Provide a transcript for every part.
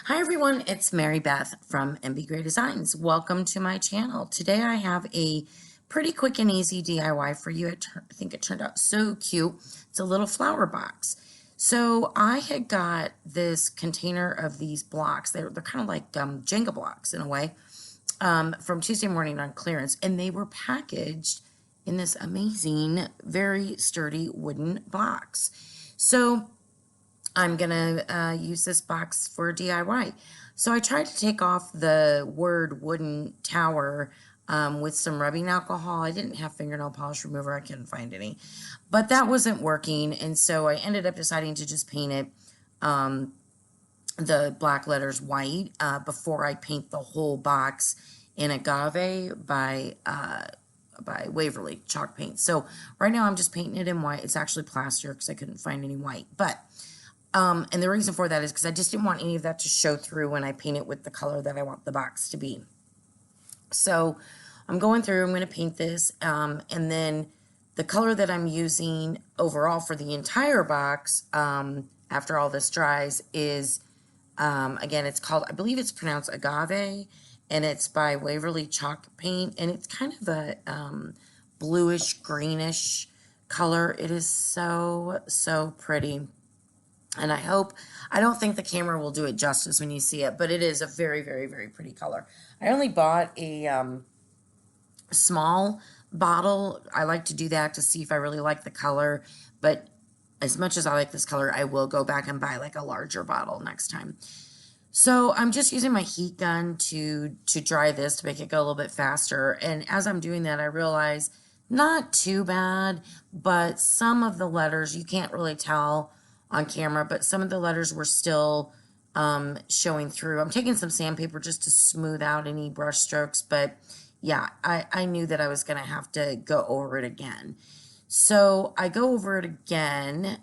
Hi everyone, it's Mary Beth from MBGrayDesigns. Welcome to my channel. Today I have a pretty quick and easy DIY for you. I think it turned out so cute. It's a little flower box. So I had got this container of these blocks. They're kind of like Jenga blocks in a way from Tuesday Morning on clearance, and they were packaged in this amazing, very sturdy wooden box. So I'm gonna use this box for DIY. So I tried to take off the word wooden tower with some rubbing alcohol. I didn't have fingernail polish remover. I couldn't find any. But that wasn't working, and so I ended up deciding to just paint it, the black letters white, before I paint the whole box in Agave by Waverly chalk paint. So right now I'm just painting it in white. It's actually plaster because I couldn't find any white. But and the reason for that is because I just didn't want any of that to show through when I paint it with the color that I want the box to be. So I'm going through, I'm going to paint this, and then the color that I'm using overall for the entire box, after all this dries, is, again, it's called, I believe it's pronounced Agave, and it's by Waverly Chalk Paint, and it's kind of a bluish, greenish color. It is so, so pretty. And I don't think the camera will do it justice when you see it, but it is a very, very, very pretty color. I only bought a small bottle. I like to do that to see if I really like the color, but as much as I like this color, I will go back and buy like a larger bottle next time. So I'm just using my heat gun to dry this to make it go a little bit faster. And as I'm doing that, I realize not too bad, but some of the letters you can't really tell on camera, but some of the letters were still showing through. I'm taking some sandpaper just to smooth out any brush strokes, but yeah, I knew that I was going to have to go over it again. So I go over it again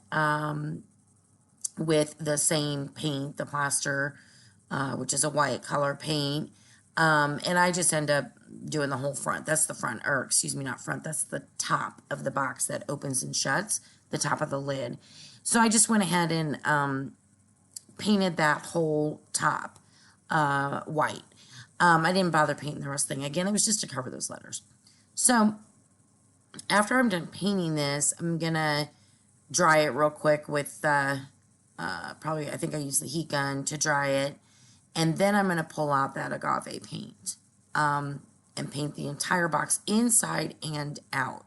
with the same paint, the plaster, which is a white color paint, and I just end up doing the whole front. That's the front, or excuse me, not front, that's the top of the box that opens and shuts, the top of the lid. So I just went ahead and painted that whole top white. I didn't bother painting the rest of the thing. Again, it was just to cover those letters. So after I'm done painting this, I'm going to dry it real quick with probably, I think I used the heat gun to dry it. And then I'm going to pull out that agave paint and paint the entire box inside and out.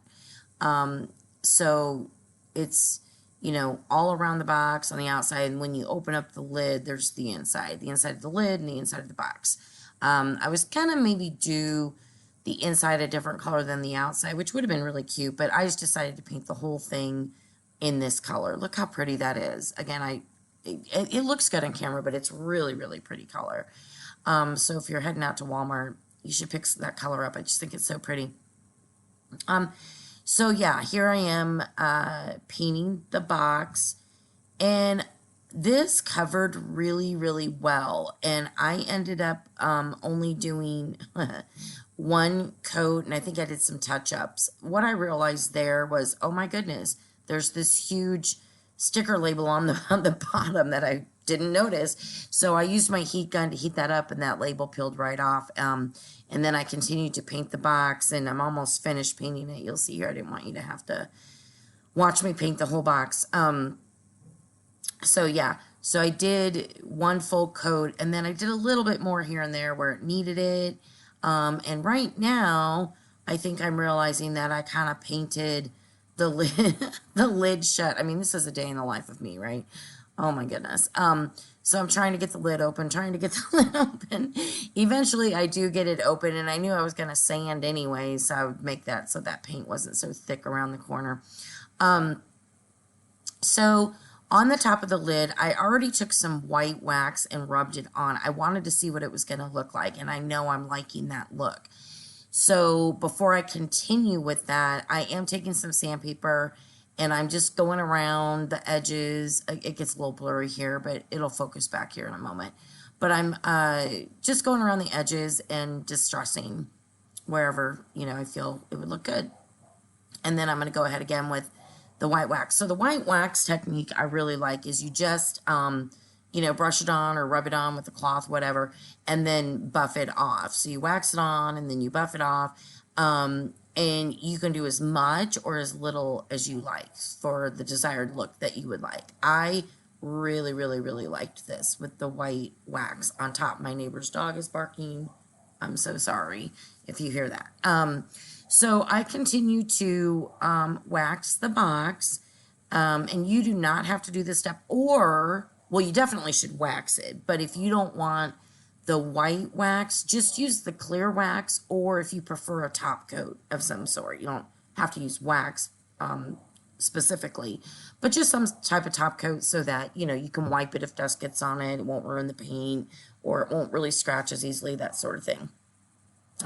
So it's, you know, all around the box on the outside, and when you open up the lid, there's the inside of the lid and the inside of the box. I was gonna maybe do the inside a different color than the outside, which would have been really cute, but I just decided to paint the whole thing in this color. Look how pretty that is. Again, it looks good on camera, but it's really, really pretty color. So if you're heading out to Walmart, you should pick that color up. I just think it's so pretty. So yeah, here I am painting the box, and this covered really, really well, and I ended up only doing one coat, and I think I did some touch-ups. What I realized there was, oh my goodness, there's this huge sticker label on the bottom that I didn't notice. So I used my heat gun to heat that up, and that label peeled right off. And then I continued to paint the box, and I'm almost finished painting it. You'll see here, I didn't want you to have to watch me paint the whole box. So yeah, so I did one full coat, and then I did a little bit more here and there where it needed it. And right now, I think I'm realizing that I kind of painted the lid, the lid shut. I mean, this is a day in the life of me, right? Oh my goodness. So I'm trying to get the lid open, Eventually, I do get it open, and I knew I was going to sand anyway, so I would make that so that paint wasn't so thick around the corner. So on the top of the lid, I already took some white wax and rubbed it on. I wanted to see what it was going to look like, and I know I'm liking that look. So before I continue with that, I am taking some sandpaper, and I'm just going around the edges. It gets a little blurry here, but it'll focus back here in a moment. But I'm just going around the edges and distressing wherever, you know, I feel it would look good. And then I'm going to go ahead again with the white wax. So the white wax technique I really like is you just you know, brush it on or rub it on with a cloth, whatever, and then buff it off. So you wax it on and then you buff it off. And you can do as much or as little as you like for the desired look that you would like. I really, really, really liked this with the white wax on top. My neighbor's dog is barking. I'm so sorry if you hear that. So I continue to wax the box, and you do not have to do this step, or, well, you definitely should wax it, but if you don't want the white wax, just use the clear wax, or if you prefer a top coat of some sort, you don't have to use wax specifically, but just some type of top coat so that, you know, you can wipe it if dust gets on it, it won't ruin the paint, or it won't really scratch as easily, that sort of thing.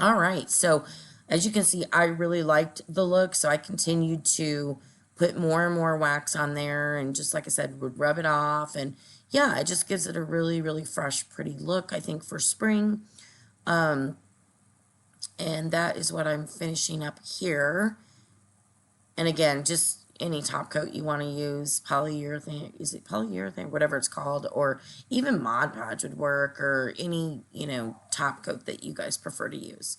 All right, so as you can see, I really liked the look, so I continued to put more and more wax on there, and just like I said, would rub it off, and yeah, it just gives it a really, really fresh, pretty look, I think, for spring. And that is what I'm finishing up here. And again, just any top coat you want to use, polyurethane, is it polyurethane, whatever it's called, or even Mod Podge would work, or any, you know, top coat that you guys prefer to use.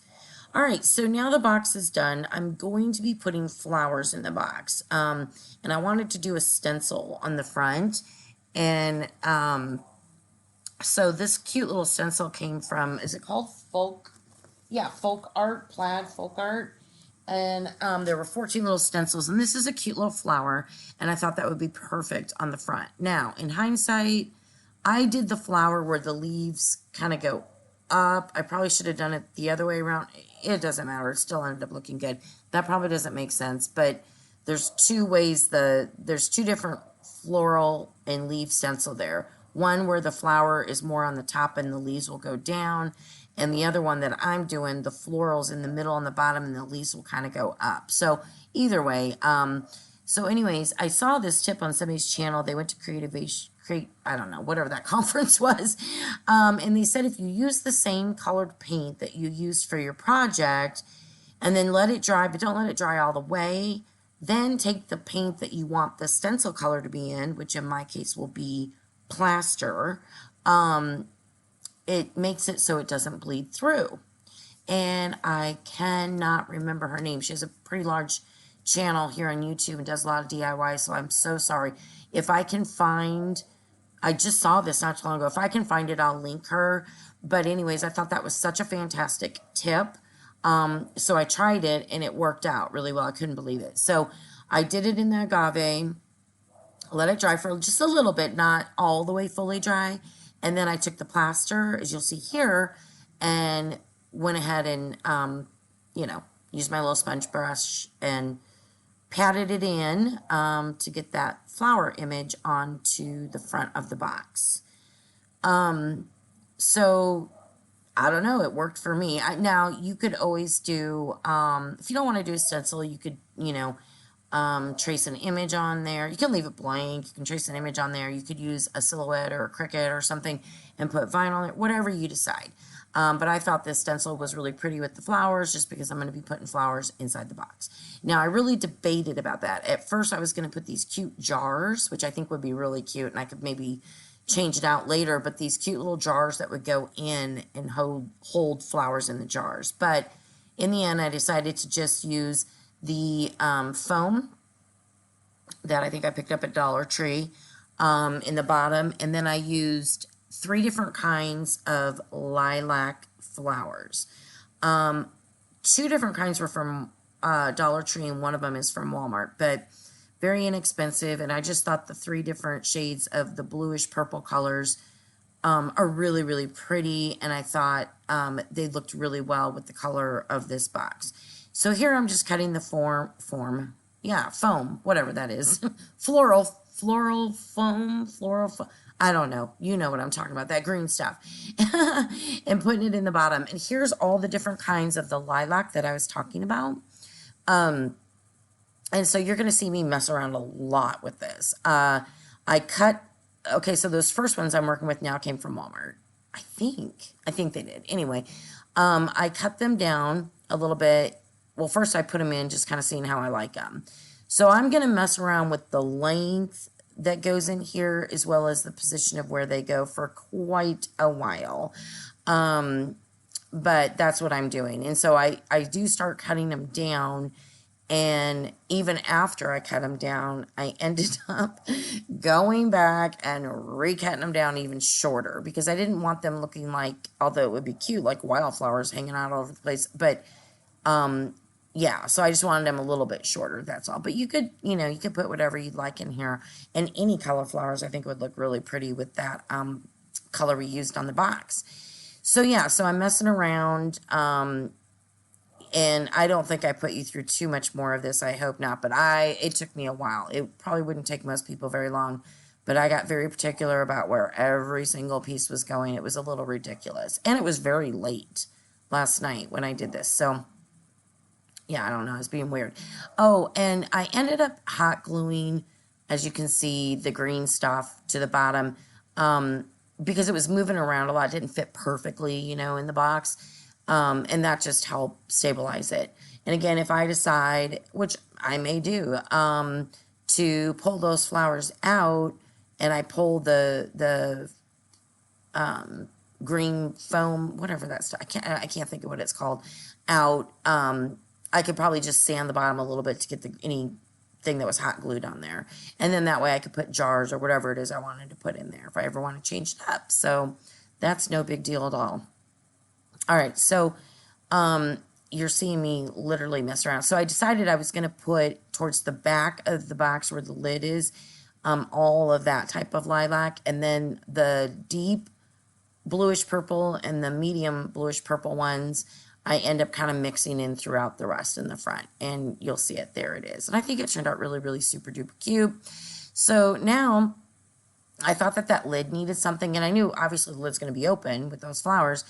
All right, so now the box is done. I'm going to be putting flowers in the box. And I wanted to do a stencil on the front. And so this cute little stencil came from, is it called Folk? Yeah, Folk Art, Plaid Folk Art. And there were 14 little stencils, and this is a cute little flower, and I thought that would be perfect on the front. Now, in hindsight, I did the flower where the leaves kind of go up. I probably should have done it the other way around. It doesn't matter. It still ended up looking good. That probably doesn't make sense, but there's two ways, there's two different floral and leaf stencil there. One where the flower is more on the top and the leaves will go down, and the other one that I'm doing, the florals in the middle and the bottom, and the leaves will kind of go up. So either way, so anyways, I saw this tip on somebody's channel. They went to I don't know, whatever that conference was, and they said if you use the same colored paint that you used for your project, and then let it dry, but don't let it dry all the way, then take the paint that you want the stencil color to be in, which in my case will be plaster. It makes it so it doesn't bleed through. And I cannot remember her name. She has a pretty large channel here on YouTube and does a lot of DIY, so I'm so sorry. If I can find, I just saw this not too long ago. If I can find it, I'll link her. But anyways, I thought that was such a fantastic tip. So I tried it, and it worked out really well. I couldn't believe it. So I did it in the agave, let it dry for just a little bit, not all the way fully dry. And then I took the plaster, as you'll see here, and went ahead and, you know, used my little sponge brush and patted it in to get that flower image onto the front of the box. So I don't know, it worked for me. Now, you could always do, if you don't want to do a stencil, you could, you know, trace an image on there. You can leave it blank. You can trace an image on there. You could use a silhouette or a cricket or something and put vinyl on it, whatever you decide. But I thought this stencil was really pretty with the flowers, just because I'm going to be putting flowers inside the box. Now, I really debated about that. At first, I was going to put these cute jars, which I think would be really cute, and I could maybe change it out later, but these cute little jars that would go in and hold flowers in the jars. But in the end, I decided to just use the foam that I think I picked up at Dollar Tree in the bottom, and then I used 3 different kinds of lilac flowers. 2 different kinds were from Dollar Tree, and one of them is from Walmart, but very inexpensive, and I just thought the 3 different shades of the bluish purple colors are really, really pretty, and I thought they looked really well with the color of this box. So here I'm just cutting the foam, whatever that is. floral foam, I don't know. You know what I'm talking about, that green stuff. And putting it in the bottom. And here's all the different kinds of the lilac that I was talking about. And so you're going to see me mess around a lot with this. So those first ones I'm working with now came from Walmart. I think they did. Anyway, I cut them down a little bit. Well, first I put them in, just kind of seeing how I like them. So I'm going to mess around with the length, that goes in here, as well as the position of where they go, for quite a while. But that's what I'm doing. And so I do start cutting them down. And even after I cut them down, I ended up going back and recutting them down even shorter, because I didn't want them looking like, although it would be cute, like wildflowers hanging out all over the place. But yeah, so I just wanted them a little bit shorter, that's all. But you could, you know, you could put whatever you'd like in here. And any color flowers I think would look really pretty with that color we used on the box. So yeah, so I'm messing around. And I don't think I put you through too much more of this. I hope not. But it took me a while. It probably wouldn't take most people very long. But I got very particular about where every single piece was going. It was a little ridiculous. And it was very late last night when I did this. So, yeah, I don't know. It's being weird. Oh, and I ended up hot gluing, as you can see, the green stuff to the bottom. Because it was moving around a lot. It didn't fit perfectly, you know, in the box. And that just helped stabilize it. And again, if I decide, which I may do, to pull those flowers out, and I pull the green foam, whatever that's, I can't think of what it's called, out, I could probably just sand the bottom a little bit to get anything that was hot glued on there. And then that way I could put jars or whatever it is I wanted to put in there if I ever want to change it up. So that's no big deal at all. All right, so you're seeing me literally mess around. So I decided I was going to put towards the back of the box where the lid is, all of that type of lilac, and then the deep bluish purple and the medium bluish purple ones I end up kind of mixing in throughout the rest in the front, and you'll see it. There it is. And I think it turned out really, really super duper cute. So now I thought that lid needed something, and I knew obviously the lid's going to be open with those flowers.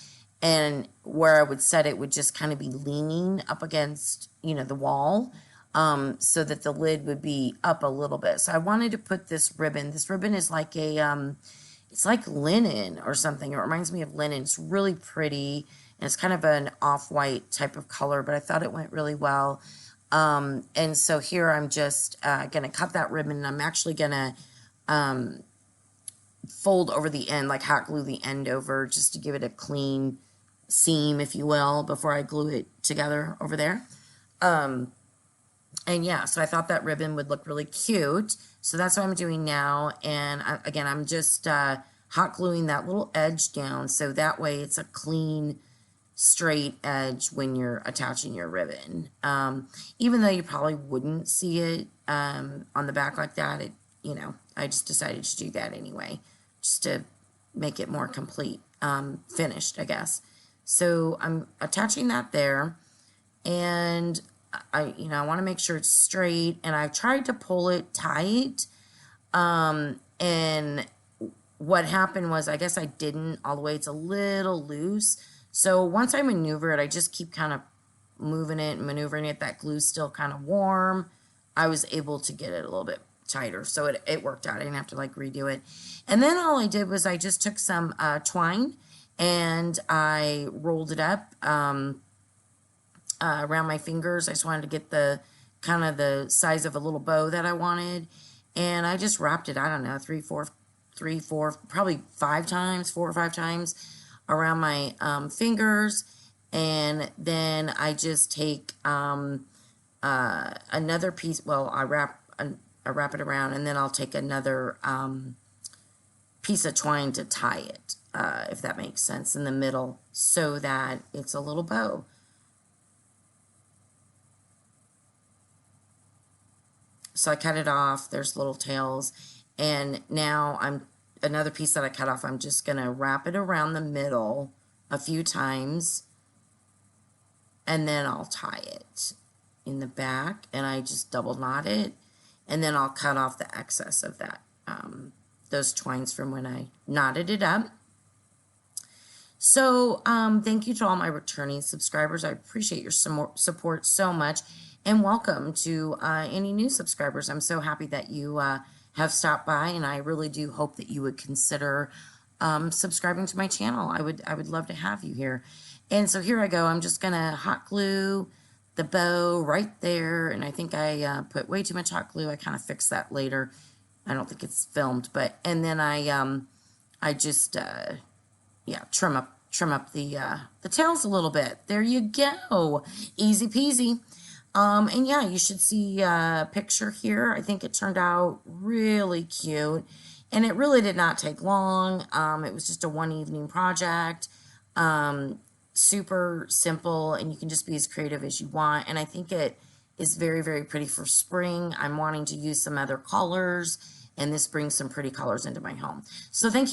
And where I would set it would just kind of be leaning up against, you know, the wall, so that the lid would be up a little bit. So I wanted to put this ribbon. This ribbon is like it's like linen or something. It reminds me of linen. It's really pretty, and it's kind of an off-white type of color, but I thought it went really well. And so here I'm just going to cut that ribbon, and I'm actually going to fold over the end, like hot glue the end over, just to give it a clean seam, if you will, before I glue it together over there. And yeah, so I thought that ribbon would look really cute. So that's what I'm doing now. And again, I'm just hot gluing that little edge down, so that way it's a clean, straight edge when you're attaching your ribbon. Even though you probably wouldn't see it on the back like that, you know, I just decided to do that anyway, just to make it more complete, finished, I guess. So I'm attaching that there, and I want to make sure it's straight, and I tried to pull it tight, and what happened was, I guess I didn't all the way. It's a little loose. So once I maneuver it, I just keep kind of moving it and maneuvering it. That glue's still kind of warm. I was able to get it a little bit tighter, so it worked out. I didn't have to like redo it. And then all I did was I just took some twine, and I rolled it up around my fingers. I just wanted to get the kind of the size of a little bow that I wanted, and I just wrapped it, I don't know, 3, 4, probably 5 times, 4 or 5 times around my fingers. And then I just take another piece. Well, I wrap it around, and then I'll take another piece of twine to tie it, if that makes sense, in the middle, so that it's a little bow. So I cut it off. There's little tails, and now another piece that I cut off, I'm just gonna wrap it around the middle a few times, and then I'll tie it in the back, and I just double knot it, and then I'll cut off the excess of that, those twines from when I knotted it up. So thank you to all my returning subscribers. I appreciate your support so much, and welcome to any new subscribers. I'm so happy that you have stopped by, and I really do hope that you would consider subscribing to my channel. I would love to have you here. And so here I go. I'm just gonna hot glue the bow right there, and I think I put way too much hot glue. I kind of fixed that later. I don't think it's filmed, but, and then I just, yeah, trim up the tails a little bit. There you go. Easy peasy. And yeah, you should see a picture here. I think it turned out really cute. And it really did not take long. It was just a one evening project. Super simple, and you can just be as creative as you want. And I think it is very, very pretty for spring. I'm wanting to use some other colors, and this brings some pretty colors into my home. So thank you